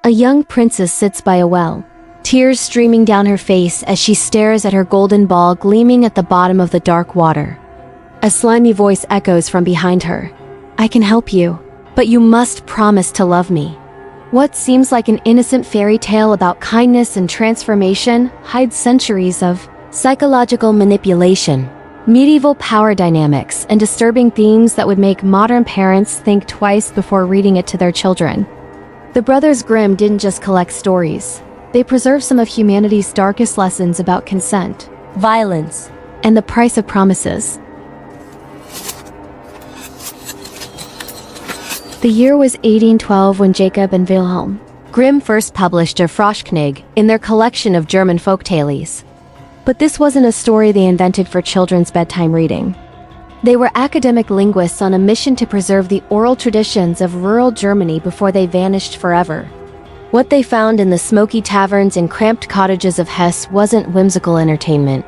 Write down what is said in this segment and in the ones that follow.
A young princess sits by a well, tears streaming down her face as she stares at her golden ball gleaming at the bottom of the dark water. A slimy voice echoes from behind her. "I can help you, but you must promise to love me." What seems like an innocent fairy tale about kindness and transformation hides centuries of psychological manipulation, medieval power dynamics, and disturbing themes that would make modern parents think twice before reading it to their children. The Brothers Grimm didn't just collect stories. They preserved some of humanity's darkest lessons about consent, violence, and the price of promises. The year was 1812 when Jacob and Wilhelm Grimm first published a Froschknigge in their collection of German folktales. But this wasn't a story they invented for children's bedtime reading. They were academic linguists on a mission to preserve the oral traditions of rural Germany before they vanished forever. What they found in the smoky taverns and cramped cottages of Hesse wasn't whimsical entertainment.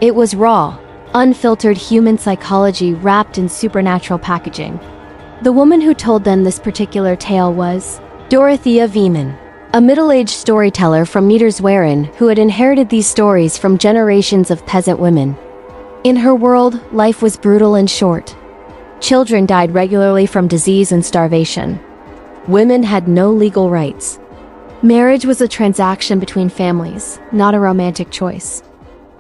It was raw, unfiltered human psychology wrapped in supernatural packaging. The woman who told them this particular tale was Dorothea Wiemann, a middle-aged storyteller from Niedersweren who had inherited these stories from generations of peasant women. In her world, life was brutal and short. Children died regularly from disease and starvation. Women had no legal rights. Marriage was a transaction between families, not a romantic choice.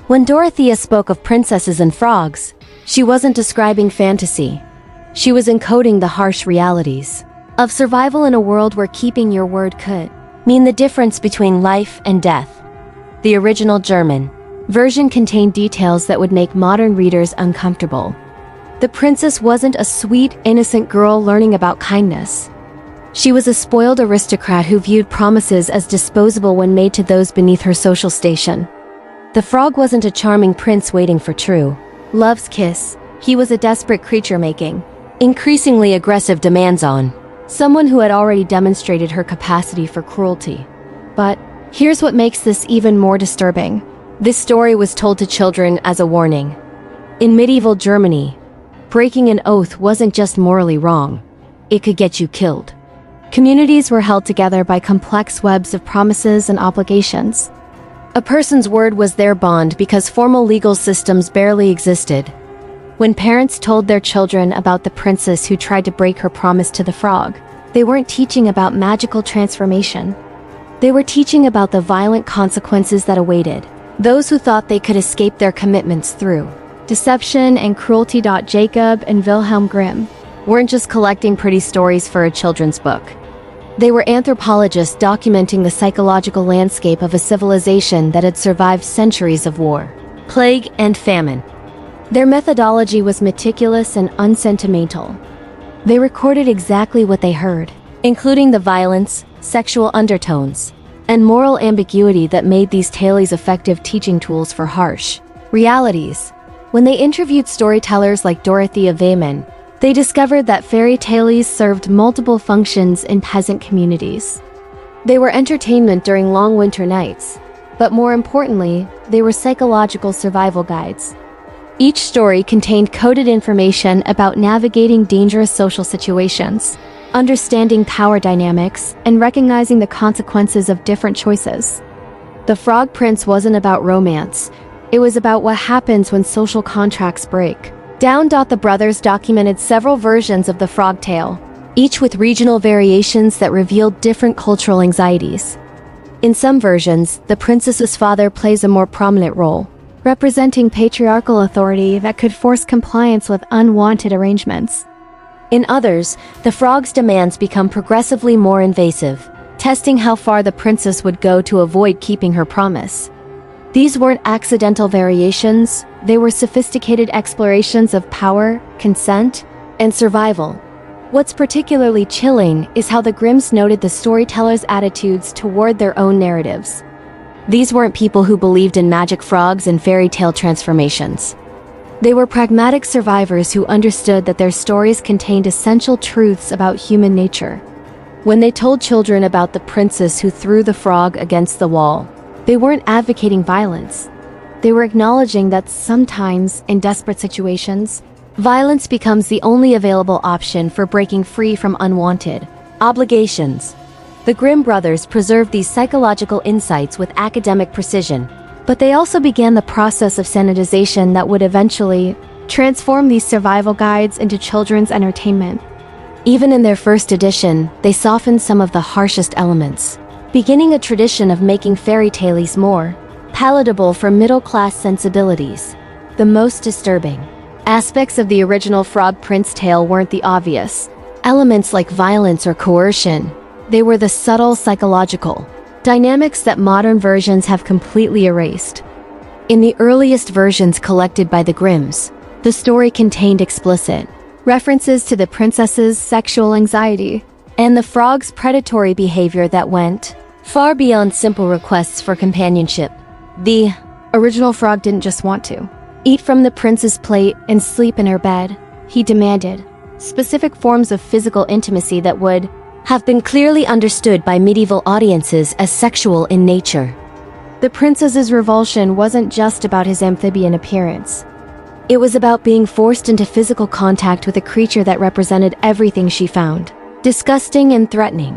When Dorothea spoke of princesses and frogs, she wasn't describing fantasy. She was encoding the harsh realities of survival in a world where keeping your word could mean the difference between life and death. The original German version contained details that would make modern readers uncomfortable. The princess wasn't a sweet, innocent girl learning about kindness. She was a spoiled aristocrat who viewed promises as disposable when made to those beneath her social station. The frog wasn't a charming prince waiting for true love's kiss. He was a desperate creature making increasingly aggressive demands on someone who had already demonstrated her capacity for cruelty. But here's what makes this even more disturbing. This story was told to children as a warning. In medieval Germany, breaking an oath wasn't just morally wrong. It could get you killed. Communities were held together by complex webs of promises and obligations. A person's word was their bond because formal legal systems barely existed. When parents told their children about the princess who tried to break her promise to the frog, they weren't teaching about magical transformation. They were teaching about the violent consequences that awaited those who thought they could escape their commitments through deception and cruelty. Jacob and Wilhelm Grimm weren't just collecting pretty stories for a children's book. They were anthropologists documenting the psychological landscape of a civilization that had survived centuries of war, plague, and famine. Their methodology was meticulous and unsentimental. They recorded exactly what they heard, including the violence, sexual undertones, and moral ambiguity that made these tales effective teaching tools for harsh realities. When they interviewed storytellers like Dorothea Wiemann, they discovered that fairy tales served multiple functions in peasant communities. They were entertainment during long winter nights, but more importantly, they were psychological survival guides. Each story contained coded information about navigating dangerous social situations, understanding power dynamics, and recognizing the consequences of different choices. The Frog Prince wasn't about romance. It was about what happens when social contracts break. The brothers documented several versions of the frog tale, each with regional variations that revealed different cultural anxieties. In some versions, the princess's father plays a more prominent role, representing patriarchal authority that could force compliance with unwanted arrangements. In others, the frog's demands become progressively more invasive, testing how far the princess would go to avoid keeping her promise. These weren't accidental variations, they were sophisticated explorations of power, consent, and survival. What's particularly chilling is how the Grimms noted the storytellers' attitudes toward their own narratives. These weren't people who believed in magic frogs and fairy tale transformations. They were pragmatic survivors who understood that their stories contained essential truths about human nature. When they told children about the princess who threw the frog against the wall, they weren't advocating violence. They were acknowledging that sometimes, in desperate situations, violence becomes the only available option for breaking free from unwanted obligations. The Grimm brothers preserved these psychological insights with academic precision, but they also began the process of sanitization that would eventually transform these survival guides into children's entertainment. Even in their first edition, they softened some of the harshest elements, beginning a tradition of making fairy tales more palatable for middle-class sensibilities. The most disturbing aspects of the original Frog Prince tale weren't the obvious elements like violence or coercion. They were the subtle psychological dynamics that modern versions have completely erased. In the earliest versions collected by the Grimms, the story contained explicit references to the princess's sexual anxiety and the frog's predatory behavior that went far beyond simple requests for companionship. The original frog didn't just want to eat from the prince's plate and sleep in her bed. He demanded specific forms of physical intimacy that would have been clearly understood by medieval audiences as sexual in nature. The princess's revulsion wasn't just about his amphibian appearance. It was about being forced into physical contact with a creature that represented everything she found disgusting and threatening.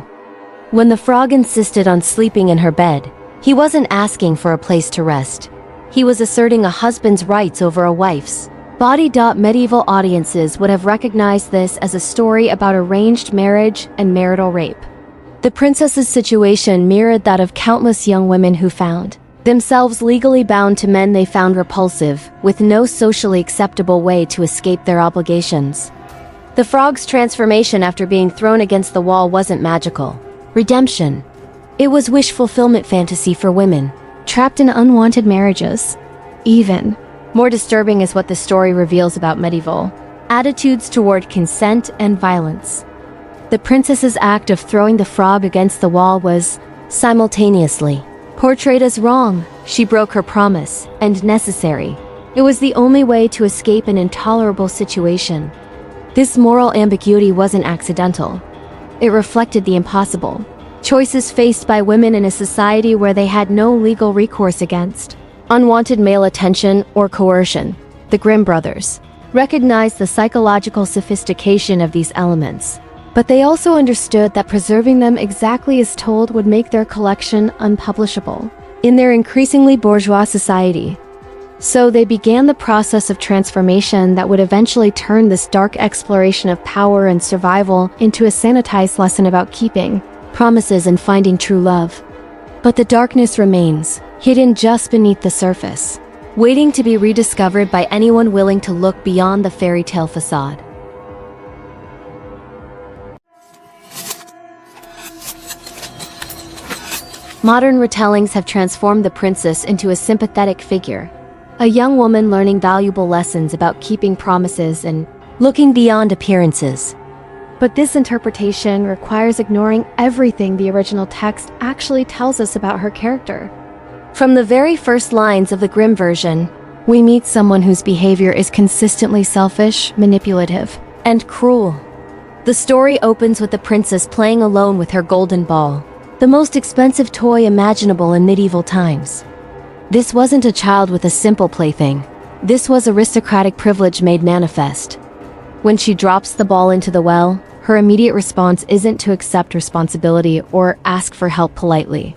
When the frog insisted on sleeping in her bed, he wasn't asking for a place to rest. He was asserting a husband's rights over a wife's body. Medieval audiences would have recognized this as a story about arranged marriage and marital rape. The princess's situation mirrored that of countless young women who found themselves legally bound to men they found repulsive, with no socially acceptable way to escape their obligations. The frog's transformation after being thrown against the wall wasn't magical redemption. It was wish fulfillment fantasy for women trapped in unwanted marriages. Even more disturbing is what the story reveals about medieval attitudes toward consent and violence. The princess's act of throwing the frog against the wall was simultaneously portrayed as wrong. She broke her promise, and necessary. It was the only way to escape an intolerable situation. This moral ambiguity wasn't accidental. It reflected the impossible choices faced by women in a society where they had no legal recourse against unwanted male attention or coercion. The Grimm brothers recognized the psychological sophistication of these elements, but they also understood that preserving them exactly as told would make their collection unpublishable in their increasingly bourgeois society. So they began the process of transformation that would eventually turn this dark exploration of power and survival into a sanitized lesson about keeping promises and finding true love. But the darkness remains, hidden just beneath the surface, waiting to be rediscovered by anyone willing to look beyond the fairy tale facade. Modern retellings have transformed the princess into a sympathetic figure, a young woman learning valuable lessons about keeping promises and looking beyond appearances. But this interpretation requires ignoring everything the original text actually tells us about her character. From the very first lines of the Grimm version, we meet someone whose behavior is consistently selfish, manipulative, and cruel. The story opens with the princess playing alone with her golden ball, the most expensive toy imaginable in medieval times. This wasn't a child with a simple plaything. This was aristocratic privilege made manifest. When she drops the ball into the well, her immediate response isn't to accept responsibility or ask for help politely.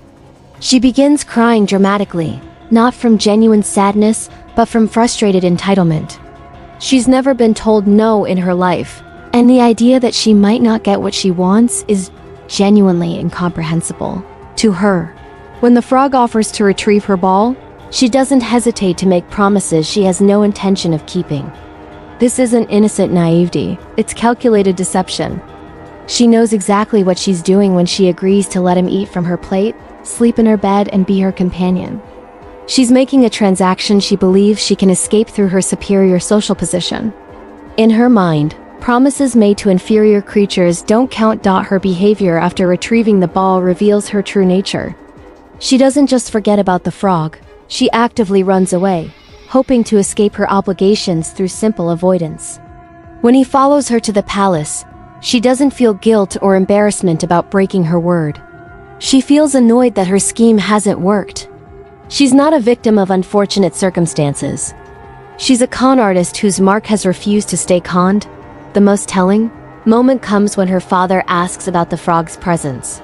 She begins crying dramatically, not from genuine sadness, but from frustrated entitlement. She's never been told no in her life, and the idea that she might not get what she wants is genuinely incomprehensible to her. When the frog offers to retrieve her ball, she doesn't hesitate to make promises she has no intention of keeping. This isn't innocent naivety, it's calculated deception. She knows exactly what she's doing when she agrees to let him eat from her plate, sleep in her bed, and be her companion. She's making a transaction she believes she can escape through her superior social position. In her mind, promises made to inferior creatures don't count. Her behavior after retrieving the ball reveals her true nature. She doesn't just forget about the frog, she actively runs away, hoping to escape her obligations through simple avoidance. When he follows her to the palace, she doesn't feel guilt or embarrassment about breaking her word. She feels annoyed that her scheme hasn't worked. She's not a victim of unfortunate circumstances. She's a con artist whose mark has refused to stay conned. The most telling moment comes when her father asks about the frog's presence.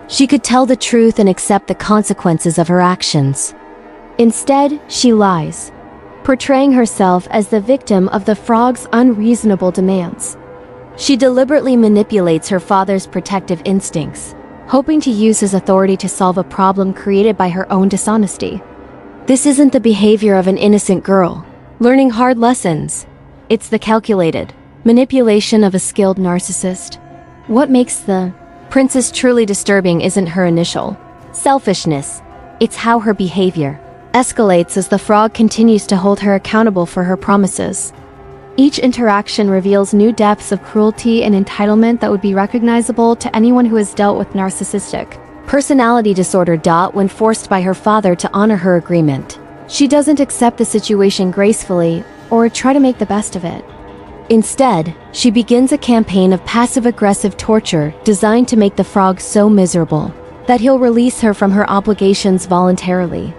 She could tell the truth and accept the consequences of her actions. Instead, she lies, portraying herself as the victim of the frog's unreasonable demands. She deliberately manipulates her father's protective instincts, hoping to use his authority to solve a problem created by her own dishonesty. This isn't the behavior of an innocent girl, learning hard lessons. It's the calculated manipulation of a skilled narcissist. What makes the princess truly disturbing isn't her initial selfishness, it's how her behavior escalates as the frog continues to hold her accountable for her promises. Each interaction reveals new depths of cruelty and entitlement that would be recognizable to anyone who has dealt with narcissistic personality disorder. When forced by her father to honor her agreement, she doesn't accept the situation gracefully or try to make the best of it. Instead, she begins a campaign of passive-aggressive torture designed to make the frog so miserable that he'll release her from her obligations voluntarily.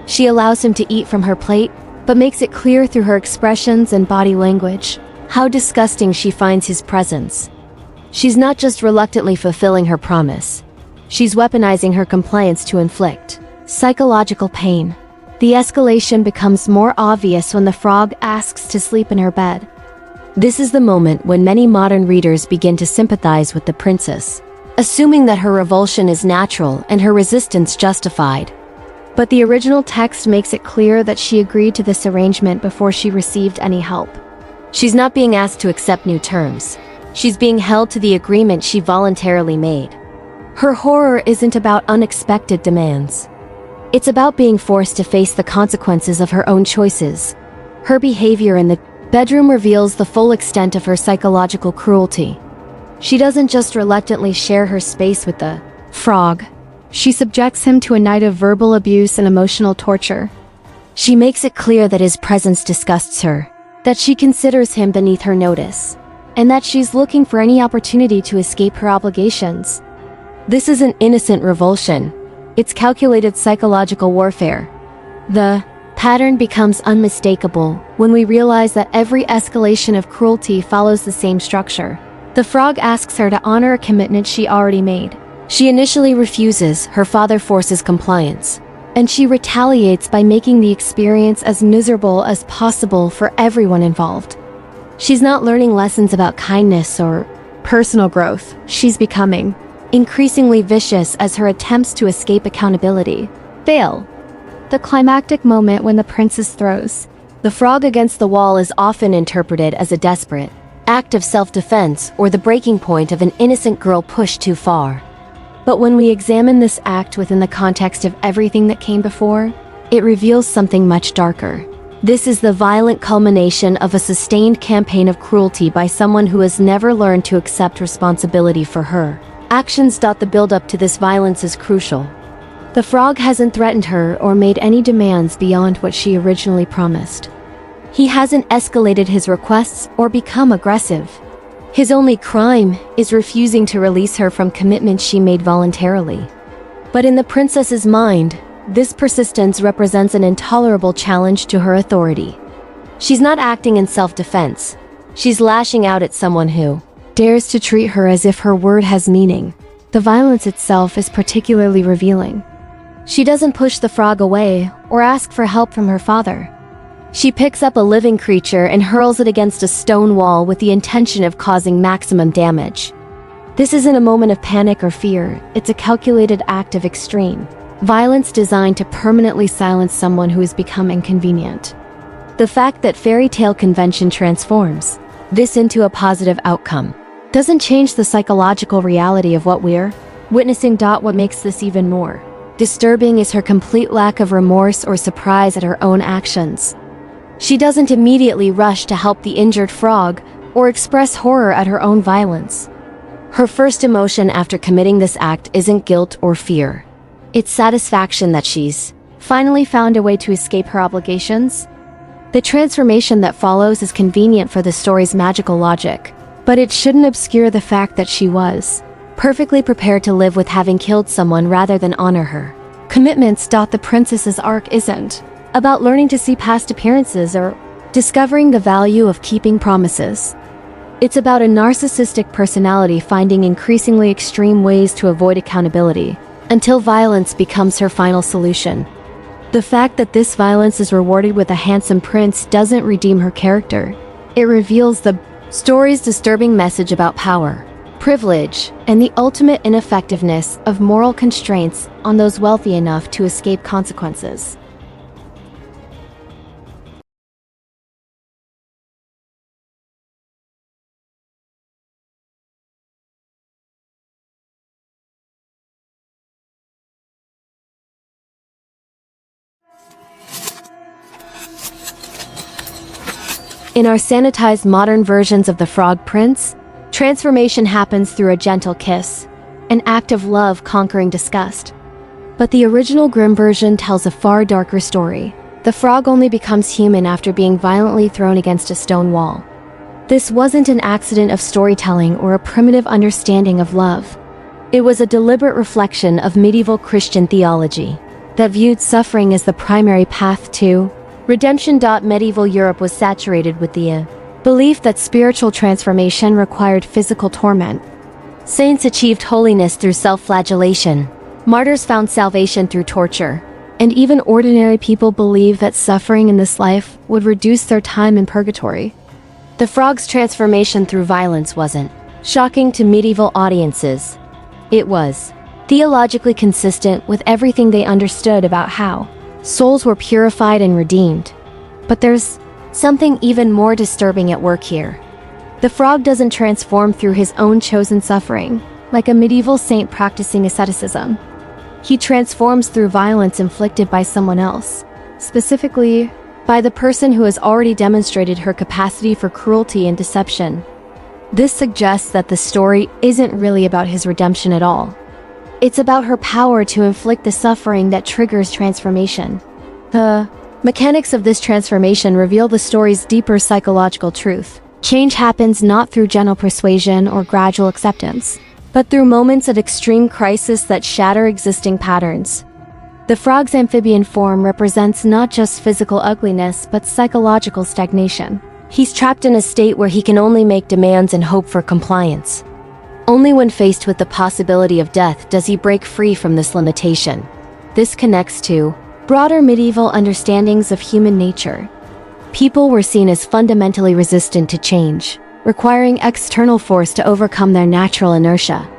She allows him to eat from her plate, but makes it clear through her expressions and body language how disgusting she finds his presence. She's not just reluctantly fulfilling her promise, she's weaponizing her compliance to inflict psychological pain. The escalation becomes more obvious when the frog asks to sleep in her bed. This is the moment when many modern readers begin to sympathize with the princess, assuming that her revulsion is natural and her resistance justified. But the original text makes it clear that she agreed to this arrangement before she received any help. She's not being asked to accept new terms. She's being held to the agreement she voluntarily made. Her horror isn't about unexpected demands. It's about being forced to face the consequences of her own choices. Her behavior in the bedroom reveals the full extent of her psychological cruelty. She doesn't just reluctantly share her space with the frog. She subjects him to a night of verbal abuse and emotional torture. She makes it clear that his presence disgusts her, that she considers him beneath her notice, and that she's looking for any opportunity to escape her obligations. This isn't innocent revulsion. It's calculated psychological warfare. The pattern becomes unmistakable when we realize that every escalation of cruelty follows the same structure. The frog asks her to honor a commitment she already made. She initially refuses, her father forces compliance, and she retaliates by making the experience as miserable as possible for everyone involved. She's not learning lessons about kindness or personal growth. She's becoming increasingly vicious as her attempts to escape accountability fail. The climactic moment when the princess throws the frog against the wall is often interpreted as a desperate act of self-defense or the breaking point of an innocent girl pushed too far. But when we examine this act within the context of everything that came before, it reveals something much darker. This is the violent culmination of a sustained campaign of cruelty by someone who has never learned to accept responsibility for her actions. The build-up to this violence is crucial. The frog hasn't threatened her or made any demands beyond what she originally promised. He hasn't escalated his requests or become aggressive. His only crime is refusing to release her from commitments she made voluntarily. But in the princess's mind, this persistence represents an intolerable challenge to her authority. She's not acting in self-defense. She's lashing out at someone who dares to treat her as if her word has meaning. The violence itself is particularly revealing. She doesn't push the frog away or ask for help from her father. She picks up a living creature and hurls it against a stone wall with the intention of causing maximum damage. This isn't a moment of panic or fear, it's a calculated act of extreme violence designed to permanently silence someone who has become inconvenient. The fact that fairy tale convention transforms this into a positive outcome doesn't change the psychological reality of what we're witnessing. What makes this even more disturbing is her complete lack of remorse or surprise at her own actions. She doesn't immediately rush to help the injured frog or express horror at her own violence. Her first emotion after committing this act isn't guilt or fear. It's satisfaction that she's finally found a way to escape her obligations. The transformation that follows is convenient for the story's magical logic, but it shouldn't obscure the fact that she was perfectly prepared to live with having killed someone rather than honor her commitments. The princess's arc isn't about learning to see past appearances or discovering the value of keeping promises. It's about a narcissistic personality finding increasingly extreme ways to avoid accountability, until violence becomes her final solution. The fact that this violence is rewarded with a handsome prince doesn't redeem her character. It reveals the story's disturbing message about power, privilege, and the ultimate ineffectiveness of moral constraints on those wealthy enough to escape consequences. In our sanitized modern versions of the Frog Prince, transformation happens through a gentle kiss, an act of love conquering disgust. But the original Grimm version tells a far darker story. The frog only becomes human after being violently thrown against a stone wall. This wasn't an accident of storytelling or a primitive understanding of love. It was a deliberate reflection of medieval Christian theology that viewed suffering as the primary path to redemption. Medieval Europe was saturated with the belief that spiritual transformation required physical torment. Saints achieved holiness through self-flagellation. Martyrs found salvation through torture. And even ordinary people believed that suffering in this life would reduce their time in purgatory. The frog's transformation through violence wasn't shocking to medieval audiences. It was theologically consistent with everything they understood about how souls were purified and redeemed. But there's something even more disturbing at work here. The frog doesn't transform through his own chosen suffering, like a medieval saint practicing asceticism. He transforms through violence inflicted by someone else, specifically by the person who has already demonstrated her capacity for cruelty and deception. This suggests that the story isn't really about his redemption at all. It's about her power to inflict the suffering that triggers transformation. The mechanics of this transformation reveal the story's deeper psychological truth. Change happens not through gentle persuasion or gradual acceptance, but through moments of extreme crisis that shatter existing patterns. The frog's amphibian form represents not just physical ugliness but psychological stagnation. He's trapped in a state where he can only make demands and hope for compliance. Only when faced with the possibility of death does he break free from this limitation. This connects to broader medieval understandings of human nature. People were seen as fundamentally resistant to change, requiring external force to overcome their natural inertia.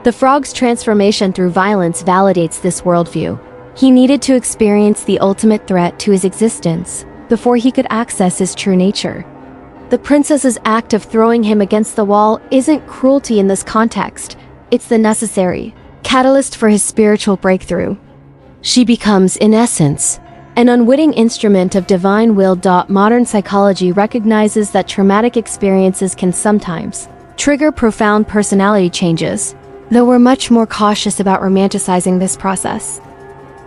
The frog's transformation through violence validates this worldview. He needed to experience the ultimate threat to his existence before he could access his true nature. The princess's act of throwing him against the wall isn't cruelty in this context. It's the necessary catalyst for his spiritual breakthrough. She becomes, in essence, an unwitting instrument of divine will. Modern psychology recognizes that traumatic experiences can sometimes trigger profound personality changes, though we're much more cautious about romanticizing this process.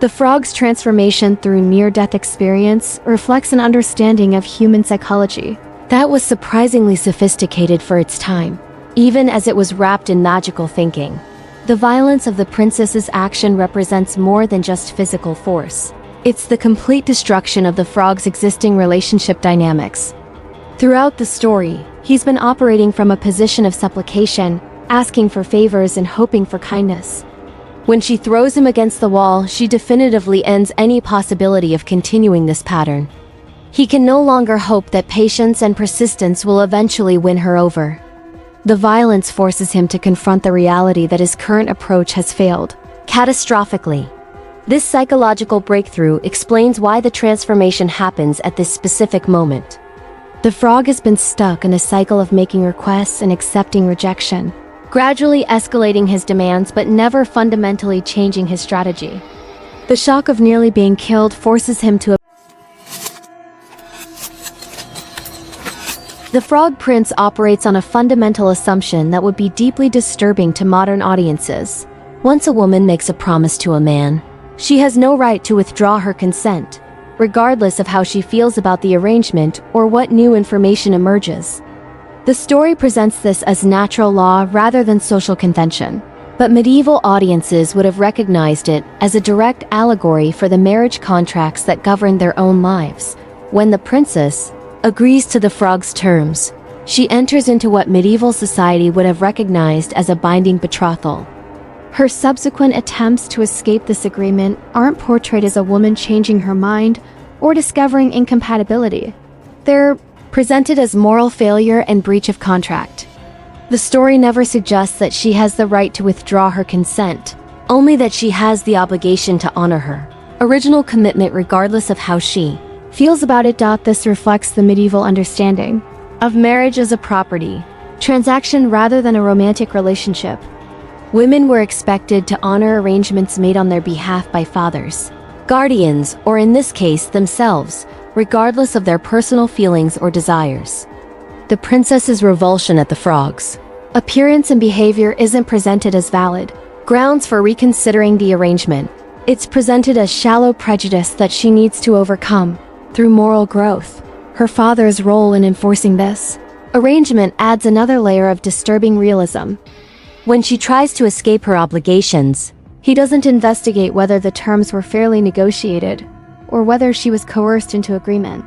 The frog's transformation through near-death experience reflects an understanding of human psychology that was surprisingly sophisticated for its time, even as it was wrapped in magical thinking. The violence of the princess's action represents more than just physical force. It's the complete destruction of the frog's existing relationship dynamics. Throughout the story, he's been operating from a position of supplication, asking for favors and hoping for kindness. When she throws him against the wall, she definitively ends any possibility of continuing this pattern. He can no longer hope that patience and persistence will eventually win her over. The violence forces him to confront the reality that his current approach has failed, catastrophically. This psychological breakthrough explains why the transformation happens at this specific moment. The frog has been stuck in a cycle of making requests and accepting rejection, gradually escalating his demands but never fundamentally changing his strategy. The shock of nearly being killed forces him to. The Frog Prince operates on a fundamental assumption that would be deeply disturbing to modern audiences. Once a woman makes a promise to a man, she has no right to withdraw her consent, regardless of how she feels about the arrangement or what new information emerges. The story presents this as natural law rather than social convention, but medieval audiences would have recognized it as a direct allegory for the marriage contracts that govern their own lives. When the princess agrees to the frog's terms, She enters into what medieval society would have recognized as a binding betrothal. Her subsequent attempts to escape this agreement aren't portrayed as a woman changing her mind or discovering incompatibility. They're presented as moral failure and breach of contract. The story never suggests that she has the right to withdraw her consent, only that she has the obligation to honor her original commitment regardless of how she feels about it. This reflects the medieval understanding of marriage as a property transaction rather than a romantic relationship. Women were expected to honor arrangements made on their behalf by fathers, guardians, or in this case, themselves, regardless of their personal feelings or desires. The princess's revulsion at the frogs' appearance and behavior isn't presented as valid grounds for reconsidering the arrangement. It's presented as shallow prejudice that she needs to overcome through moral growth. Her father's role in enforcing this arrangement adds another layer of disturbing realism. When she tries to escape her obligations, he doesn't investigate whether the terms were fairly negotiated or whether she was coerced into agreement.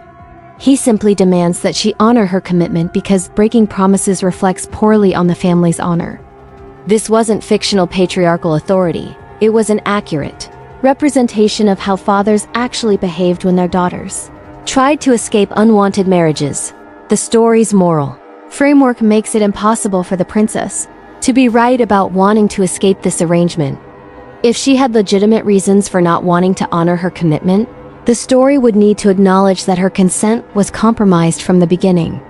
He simply demands that she honor her commitment because breaking promises reflects poorly on the family's honor. This wasn't fictional patriarchal authority, it was an accurate representation of how fathers actually behaved when their daughters tried to escape unwanted marriages. The story's moral framework makes it impossible for the princess to be right about wanting to escape this arrangement. If she had legitimate reasons for not wanting to honor her commitment, the story would need to acknowledge that her consent was compromised from the beginning.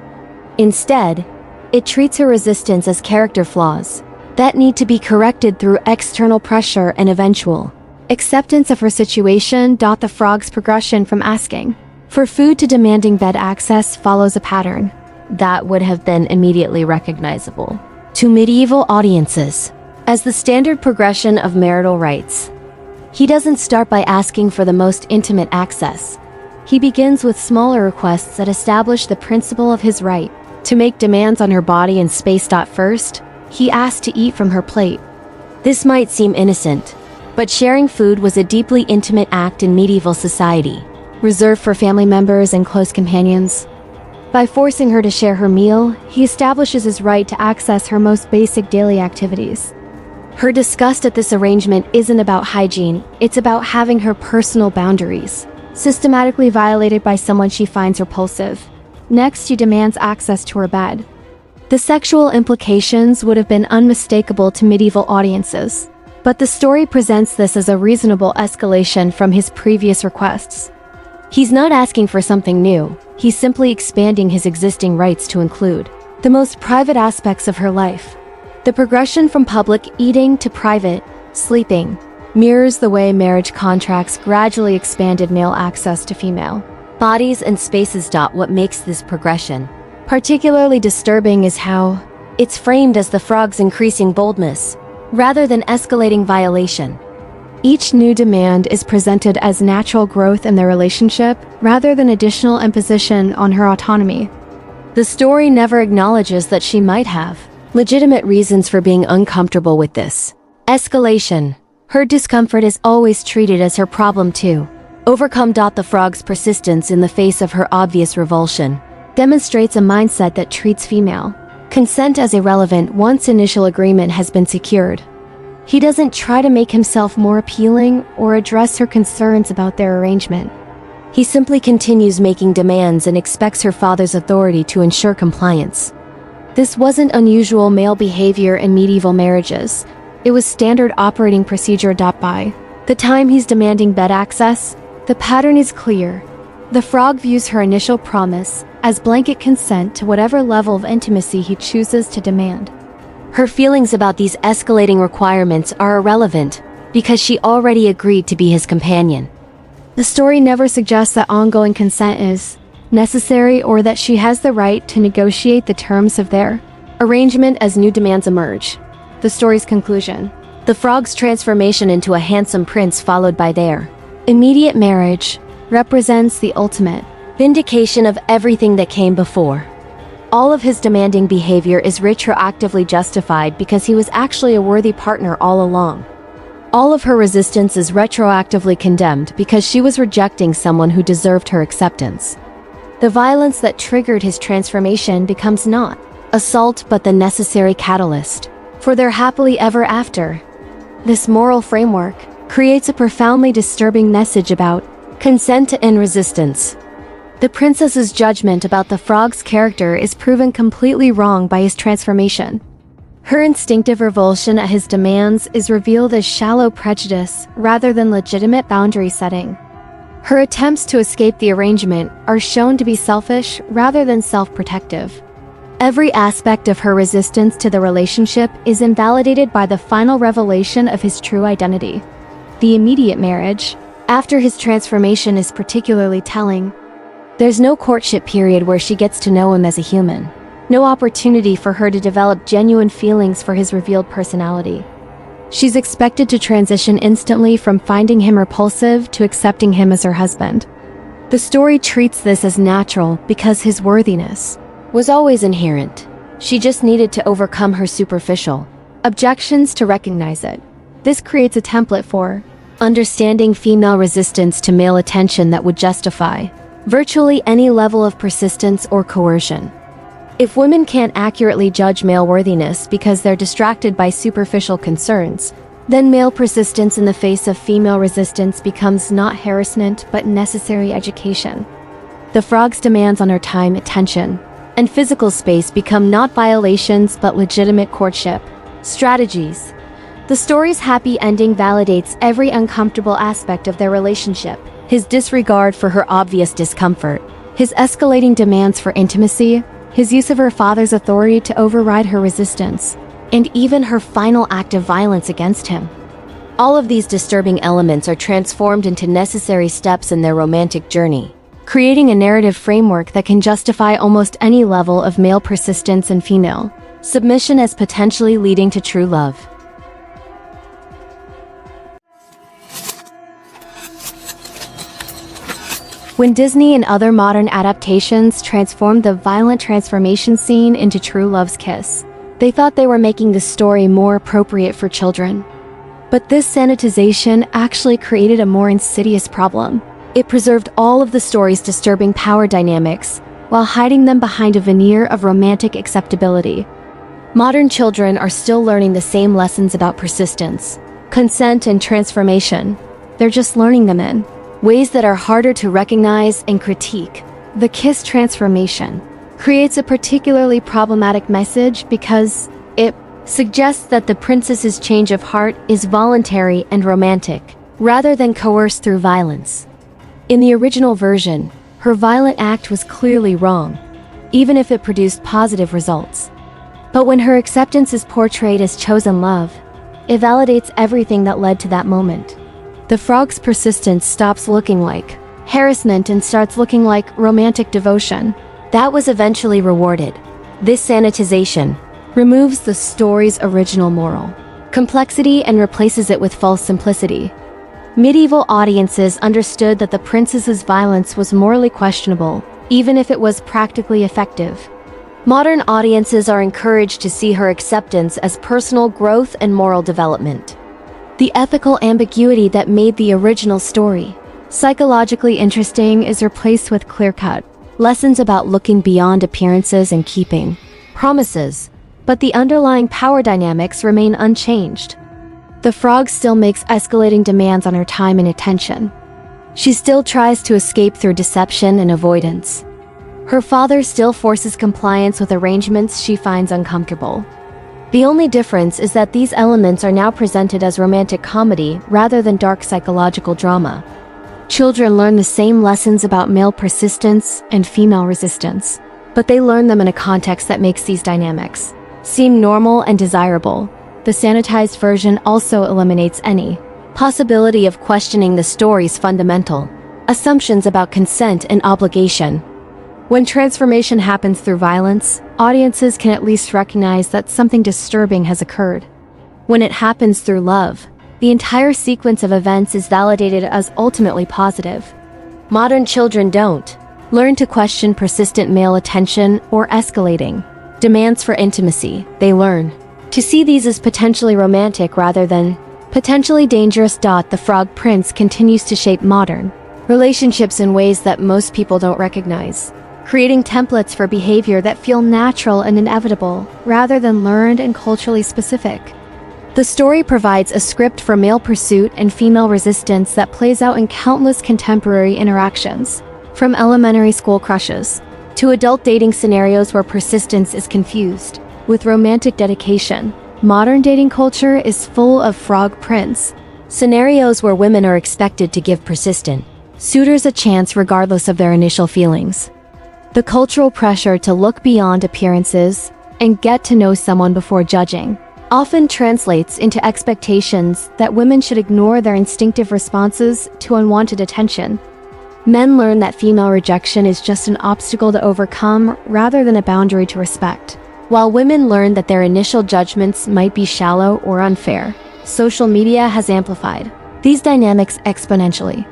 Instead, it treats her resistance as character flaws that need to be corrected through external pressure and eventual acceptance of her situation. The frog's progression from asking for food to demanding bed access follows a pattern that would have been immediately recognizable to medieval audiences as the standard progression of marital rights. He doesn't start by asking for the most intimate access. He begins with smaller requests that establish the principle of his right to make demands on her body and space. First, he asked to eat from her plate. This might seem innocent, but sharing food was a deeply intimate act in medieval society, reserved for family members and close companions. By forcing her to share her meal, he establishes his right to access her most basic daily activities. Her disgust at this arrangement isn't about hygiene, it's about having her personal boundaries systematically violated by someone she finds repulsive. Next, he demands access to her bed. The sexual implications would have been unmistakable to medieval audiences, but the story presents this as a reasonable escalation from his previous requests. He's not asking for something new, he's simply expanding his existing rights to include the most private aspects of her life. The progression from public eating to private sleeping mirrors the way marriage contracts gradually expanded male access to female bodies and spaces. What makes this progression particularly disturbing is how it's framed as the frog's increasing boldness rather than escalating violation. Each new demand is presented as natural growth in their relationship rather than additional imposition on her autonomy. The story never acknowledges that she might have legitimate reasons for being uncomfortable with this escalation. Her discomfort is always treated as her problem to overcome. The frog's persistence in the face of her obvious revulsion demonstrates a mindset that treats female consent as irrelevant once initial agreement has been secured. He doesn't try to make himself more appealing or address her concerns about their arrangement. He simply continues making demands and expects her father's authority to ensure compliance. This wasn't unusual male behavior in medieval marriages. It was standard operating procedure. By the time he's demanding bed access, the pattern is clear. The frog views her initial promise as blanket consent to whatever level of intimacy he chooses to demand. Her feelings about these escalating requirements are irrelevant because she already agreed to be his companion. The story never suggests that ongoing consent is necessary or that she has the right to negotiate the terms of their arrangement as new demands emerge. The story's conclusion: the frog's transformation into a handsome prince followed by their immediate marriage represents the ultimate vindication of everything that came before. All of his demanding behavior is retroactively justified because he was actually a worthy partner all along. All of her resistance is retroactively condemned because she was rejecting someone who deserved her acceptance. The violence that triggered his transformation becomes not assault but the necessary catalyst for their happily ever after. This moral framework creates a profoundly disturbing message about consent and resistance. The princess's judgment about the frog's character is proven completely wrong by his transformation. Her instinctive revulsion at his demands is revealed as shallow prejudice rather than legitimate boundary setting. Her attempts to escape the arrangement are shown to be selfish rather than self-protective. Every aspect of her resistance to the relationship is invalidated by the final revelation of his true identity. The immediate marriage, after his transformation, is particularly telling. There's no courtship period where she gets to know him as a human. No opportunity for her to develop genuine feelings for his revealed personality. She's expected to transition instantly from finding him repulsive to accepting him as her husband. The story treats this as natural because his worthiness was always inherent. She just needed to overcome her superficial objections to recognize it. This creates a template for understanding female resistance to male attention that would justify virtually any level of persistence or coercion. If women can't accurately judge male worthiness because they're distracted by superficial concerns, then male persistence in the face of female resistance becomes not harassment but necessary education. The frog's demands on her time, attention, and physical space become not violations but legitimate courtship strategies. The story's happy ending validates every uncomfortable aspect of their relationship. His disregard for her obvious discomfort, his escalating demands for intimacy, his use of her father's authority to override her resistance, and even her final act of violence against him. All of these disturbing elements are transformed into necessary steps in their romantic journey, creating a narrative framework that can justify almost any level of male persistence and female submission as potentially leading to true love. When Disney and other modern adaptations transformed the violent transformation scene into true love's kiss, they thought they were making the story more appropriate for children. But this sanitization actually created a more insidious problem. It preserved all of the story's disturbing power dynamics while hiding them behind a veneer of romantic acceptability. Modern children are still learning the same lessons about persistence, consent, and transformation. They're just learning them in ways that are harder to recognize and critique. The kiss transformation creates a particularly problematic message because it suggests that the princess's change of heart is voluntary and romantic, rather than coerced through violence. In the original version, her violent act was clearly wrong, even if it produced positive results. But when her acceptance is portrayed as chosen love, it validates everything that led to that moment. The frog's persistence stops looking like harassment and starts looking like romantic devotion. That was eventually rewarded. This sanitization removes the story's original moral complexity and replaces it with false simplicity. Medieval audiences understood that the princess's violence was morally questionable, even if it was practically effective. Modern audiences are encouraged to see her acceptance as personal growth and moral development. The ethical ambiguity that made the original story psychologically interesting is replaced with clear-cut lessons about looking beyond appearances and keeping promises, but the underlying power dynamics remain unchanged. The frog still makes escalating demands on her time and attention. She still tries to escape through deception and avoidance. Her father still forces compliance with arrangements she finds uncomfortable. The only difference is that these elements are now presented as romantic comedy rather than dark psychological drama. Children learn the same lessons about male persistence and female resistance, but they learn them in a context that makes these dynamics seem normal and desirable. The sanitized version also eliminates any possibility of questioning the story's fundamental assumptions about consent and obligation. When transformation happens through violence, audiences can at least recognize that something disturbing has occurred. When it happens through love, the entire sequence of events is validated as ultimately positive. Modern children don't learn to question persistent male attention or escalating demands for intimacy. They learn to see these as potentially romantic rather than potentially dangerous. The Frog Prince continues to shape modern relationships in ways that most people don't recognize. creating templates for behavior that feel natural and inevitable, rather than learned and culturally specific. The story provides a script for male pursuit and female resistance that plays out in countless contemporary interactions, from elementary school crushes to adult dating scenarios where persistence is confused with romantic dedication. Modern dating culture is full of frog prince Scenarios where women are expected to give persistent suitors a chance regardless of their initial feelings. The cultural pressure to look beyond appearances and get to know someone before judging often translates into expectations that women should ignore their instinctive responses to unwanted attention. Men learn that female rejection is just an obstacle to overcome rather than a boundary to respect, while women learn that their initial judgments might be shallow or unfair. Social media has amplified these dynamics exponentially.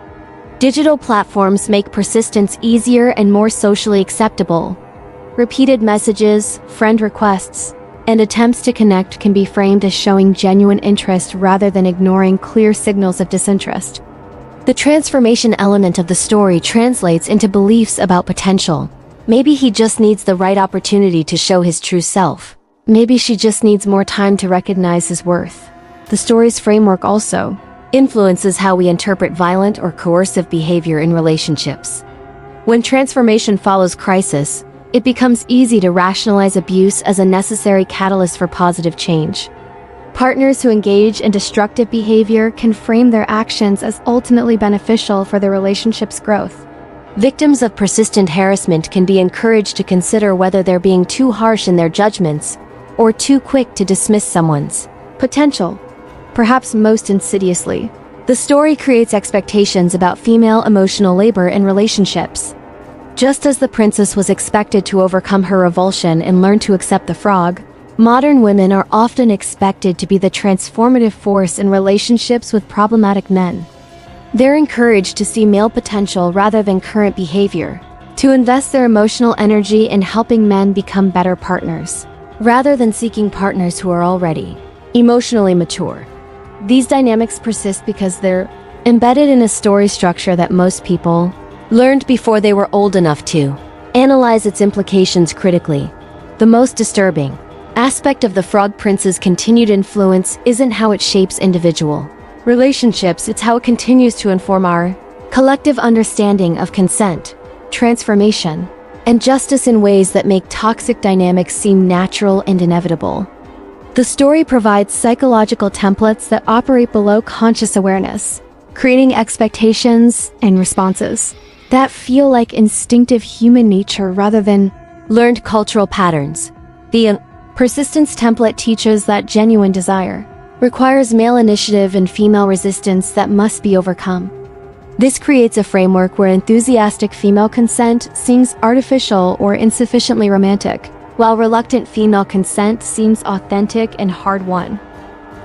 Digital platforms make persistence easier and more socially acceptable. Repeated messages, friend requests, and attempts to connect can be framed as showing genuine interest rather than ignoring clear signals of disinterest. The transformation element of the story translates into beliefs about potential. Maybe he just needs the right opportunity to show his true self. Maybe she just needs more time to recognize his worth. The story's framework also influences how we interpret violent or coercive behavior in relationships. When transformation follows crisis, it becomes easy to rationalize abuse as a necessary catalyst for positive change. Partners who engage in destructive behavior can frame their actions as ultimately beneficial for their relationship's growth. Victims of persistent harassment can be encouraged to consider whether they're being too harsh in their judgments or too quick to dismiss someone's potential. Perhaps most insidiously, the story creates expectations about female emotional labor in relationships. Just as the princess was expected to overcome her revulsion and learn to accept the frog, modern women are often expected to be the transformative force in relationships with problematic men. They're encouraged to see male potential rather than current behavior, to invest their emotional energy in helping men become better partners, rather than seeking partners who are already emotionally mature. These dynamics persist because they're embedded in a story structure that most people learned before they were old enough to analyze its implications critically. The most disturbing aspect of the Frog Prince's continued influence isn't how it shapes individual relationships, it's how it continues to inform our collective understanding of consent, transformation, and justice in ways that make toxic dynamics seem natural and inevitable. The story provides psychological templates that operate below conscious awareness, creating expectations and responses that feel like instinctive human nature rather than learned cultural patterns. The persistence template teaches that genuine desire requires male initiative and female resistance that must be overcome. This creates a framework where enthusiastic female consent seems artificial or insufficiently romantic, while reluctant female consent seems authentic and hard-won.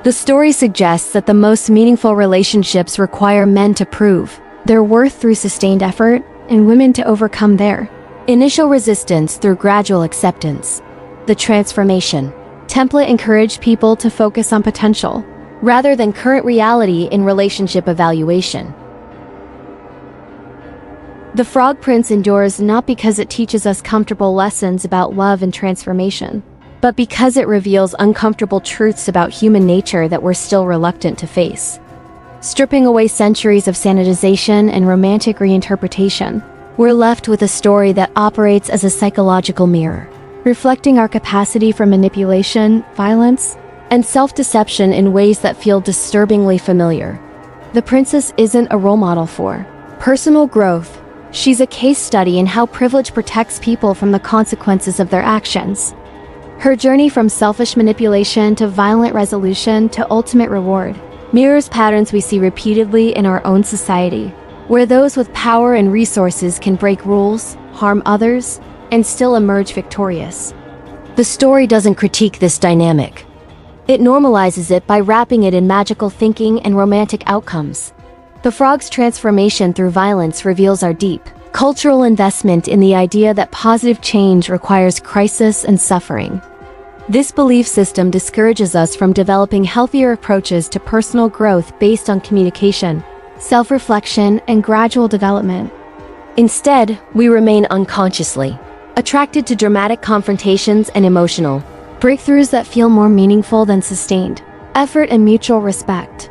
The story suggests that the most meaningful relationships require men to prove their worth through sustained effort, and women to overcome their initial resistance through gradual acceptance. The transformation template encouraged people to focus on potential rather than current reality in relationship evaluation. The Frog Prince endures not because it teaches us comfortable lessons about love and transformation, but because it reveals uncomfortable truths about human nature that we're still reluctant to face. Stripping away centuries of sanitization and romantic reinterpretation, we're left with a story that operates as a psychological mirror, reflecting our capacity for manipulation, violence, and self-deception in ways that feel disturbingly familiar. The princess isn't a role model for personal growth. She's a case study in how privilege protects people from the consequences of their actions. Her journey from selfish manipulation to violent resolution to ultimate reward mirrors patterns we see repeatedly in our own society, where those with power and resources can break rules, harm others, and still emerge victorious. The story doesn't critique this dynamic. It normalizes it by wrapping it in magical thinking and romantic outcomes. The frog's transformation through violence reveals our deep cultural investment in the idea that positive change requires crisis and suffering. This belief system discourages us from developing healthier approaches to personal growth based on communication, self-reflection, and gradual development. Instead, we remain unconsciously attracted to dramatic confrontations and emotional breakthroughs that feel more meaningful than sustained effort and mutual respect.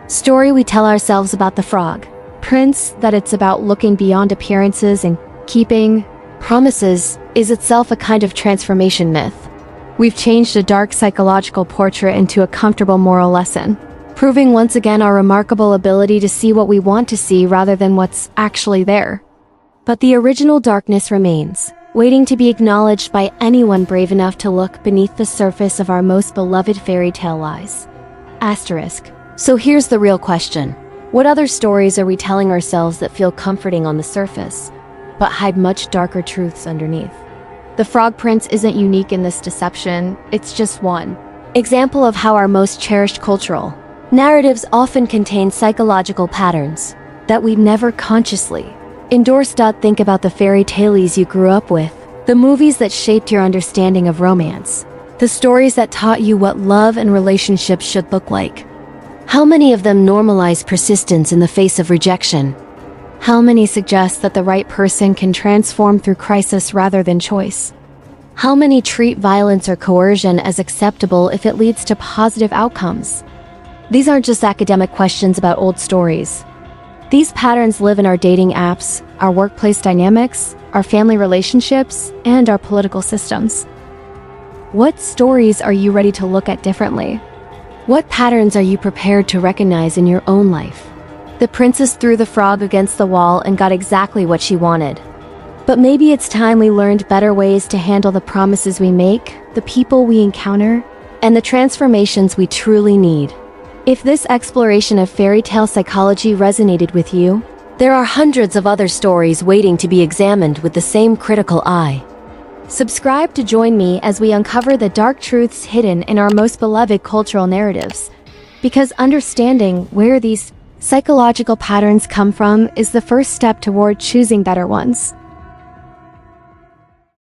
story we tell ourselves about the frog. Prince, that it's about looking beyond appearances and keeping Promises is itself a kind of transformation myth, We've changed a dark psychological portrait into a comfortable moral lesson, proving once again our remarkable ability to see what we want to see rather than what's actually there. But the original darkness remains, waiting to be acknowledged by anyone brave enough to look beneath the surface of our most beloved fairy tale lies. Asterisk. So here's the real question. What other stories are we telling ourselves that feel comforting on the surface, but hide much darker truths underneath? The Frog Prince isn't unique in this deception, it's just one example of how our most cherished cultural narratives often contain psychological patterns that we never consciously endorse. Think about the fairy tales you grew up with, the movies that shaped your understanding of romance, the stories that taught you what love and relationships should look like. How many of them normalize persistence in the face of rejection? How many suggest that the right person can transform through crisis rather than choice? How many treat violence or coercion as acceptable if it leads to positive outcomes? These aren't just academic questions about old stories. These patterns live in our dating apps, our workplace dynamics, our family relationships, and our political systems. What stories are you ready to look at differently? What patterns are you prepared to recognize in your own life? The princess threw the frog against the wall and got exactly what she wanted. But maybe it's time we learned better ways to handle the promises we make, the people we encounter, and the transformations we truly need. If this exploration of fairy tale psychology resonated with you, there are hundreds of other stories waiting to be examined with the same critical eye. Subscribe to join me as we uncover the dark truths hidden in our most beloved cultural narratives. Because understanding where these psychological patterns come from is the first step toward choosing better ones.